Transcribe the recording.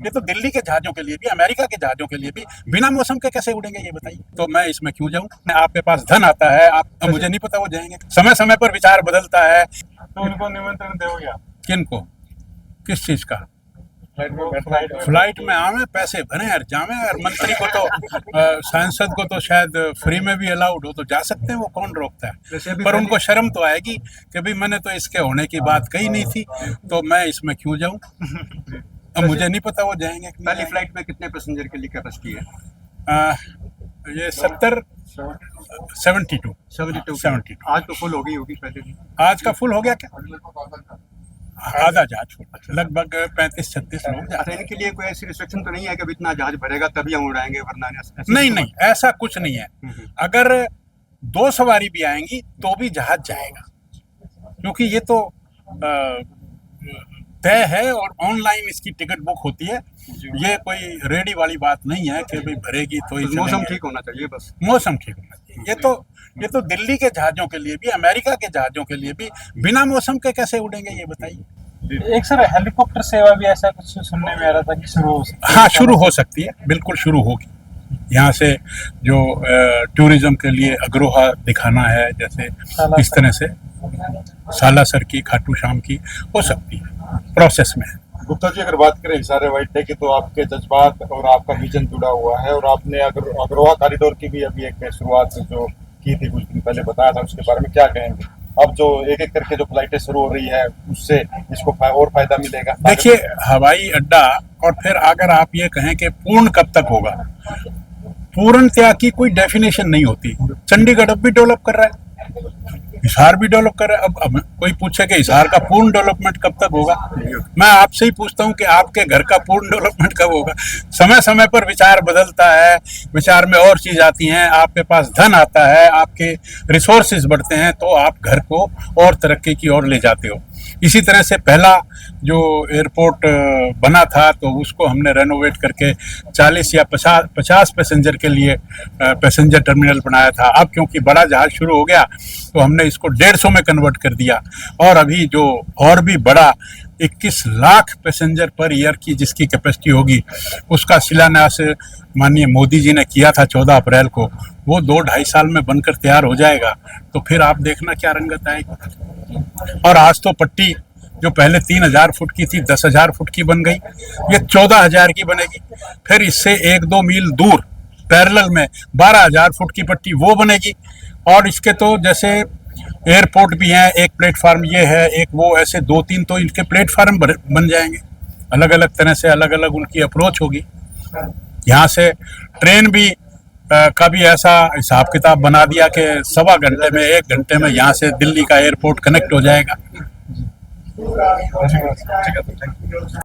ये तो दिल्ली के जहाजों के लिए भी, अमेरिका के जहाजों के लिए भी बिना मौसम के कैसे उड़ेंगे ये बताइए। तो मैं इसमें क्यों जाऊं? आपके पास धन आता है, आप मुझे नहीं पता वो जाएंगे। समय समय पर विचार बदलता है। तो उनको निमंत्रण दोगे आप? किनको? किस चीज का? फ्लाइट में आवे, पैसे भरे और जावे। और मंत्री को तो सांसद को तो शायद फ्री में भी अलाउड हो तो जा सकते हैं, वो कौन रोकता है। पर उनको शर्म तो आएगी कि भाई मैंने तो इसके होने की बात कही नहीं थी, तो मैं इसमें क्यों जाऊं। अब मुझे नहीं पता वो जाएंगे। पहली फ्लाइट में कितने पैसेंजर के लिए कैपेसिटी है? ये 72 आज तो फुल हो गई होगी पहले दिन। आज का फुल हो गया क्या? आधा जहाज फुल, लगभग 35-36 लोग जा अच्छा, इनके लिए कोई ऐसी रिस्ट्रिक्शन तो नहीं है कि अब इतना जहाज भरेगा तभी हम उड़ाएंगे वरना नहीं, ऐसा कुछ नहीं है। अगर 2 सवारी भी आएंगी तो भी जहाज जाएगा, क्योंकि ये तो तय है और ऑनलाइन इसकी टिकट बुक होती है। ये कोई रेडी वाली बात नहीं है कि भाई भरेगी तो मौसम ठीक होना चाहिए, बस मौसम ठीक होना चाहिए। ये तो दिल्ली के जहाजों के लिए भी, अमेरिका के जहाजों के लिए भी बिना मौसम के कैसे उड़ेंगे ये बताइए। एक सर हेलीकॉप्टर सेवा भी ऐसा कुछ सुनने में आ रहा था कि शुरू हो सकती है? हाँ, शुरू हो सकती है, बिल्कुल शुरू होगी। यहाँ से जो टूरिज्म के लिए अग्रोहा दिखाना है, जैसे इस तरह से सालासर की, खाटू श्याम की हो सकती है, प्रोसेस में है। गुप्ता जी, अगर बात करें हिसार व्हाइट डे की तो आपके जज्बात और आपका विजन जुड़ा हुआ है, और आपने अग्रोहा कॉरिडोर की भी अभी एक शुरुआत जो की थी कुछ दिन पहले बताया था, उसके बारे में क्या कहेंगे? अब जो एक एक करके जो फ्लाइटें शुरू हो रही है उससे इसको और फायदा मिलेगा? देखिए, हवाई अड्डा, और फिर अगर आप ये कहें कि पूर्ण कब तक होगा, पूर्णतया की कोई डेफिनेशन नहीं होती। चंडीगढ़ अब भी डेवलप कर रहा है, हिसार भी डेवलप कर रहा है। अब कोई पूछे कि हिसार का पूर्ण डेवलपमेंट कब तक होगा, मैं आपसे ही पूछता हूं कि आपके घर का पूर्ण डेवलपमेंट कब होगा। समय समय पर विचार बदलता है, विचार में और चीज आती हैं, आपके पास धन आता है, आपके रिसोर्सेज बढ़ते हैं, तो आप घर को और तरक्की की ओर ले जाते हो। इसी तरह से पहला जो एयरपोर्ट बना था तो उसको हमने रेनोवेट करके 40 या 50 पैसेंजर के लिए पैसेंजर टर्मिनल बनाया था। अब क्योंकि बड़ा जहाज शुरू हो गया तो हमने इसको 150 में कन्वर्ट कर दिया, और अभी जो और भी बड़ा 21 लाख पैसेंजर पर ईयर की जिसकी कैपेसिटी होगी, उसका शिलान्यास माननीय मोदी जी ने किया था 14 अप्रैल को। वो 2-2.5 साल में बनकर तैयार हो जाएगा, तो फिर आप देखना क्या रंगत आएगी। और आज तो पट्टी जो पहले 3000 फुट की थी 10,000 फुट की बन गई, ये 14,000 की बनेगी। फिर इससे 1-2 मील दूर पैरेलल में 12,000 फुट की पट्टी वो बनेगी। और इसके तो जैसे एयरपोर्ट भी हैं, एक प्लेटफार्म ये है, एक वो, ऐसे 2-3 तो इनके प्लेटफार्म बन जाएंगे। अलग अलग तरह से अलग अलग उनकी अप्रोच होगी। यहाँ से ट्रेन भी का भी ऐसा हिसाब किताब बना दिया कि 1.25 घंटे में, 1 घंटे में यहाँ से दिल्ली का एयरपोर्ट कनेक्ट हो जाएगा।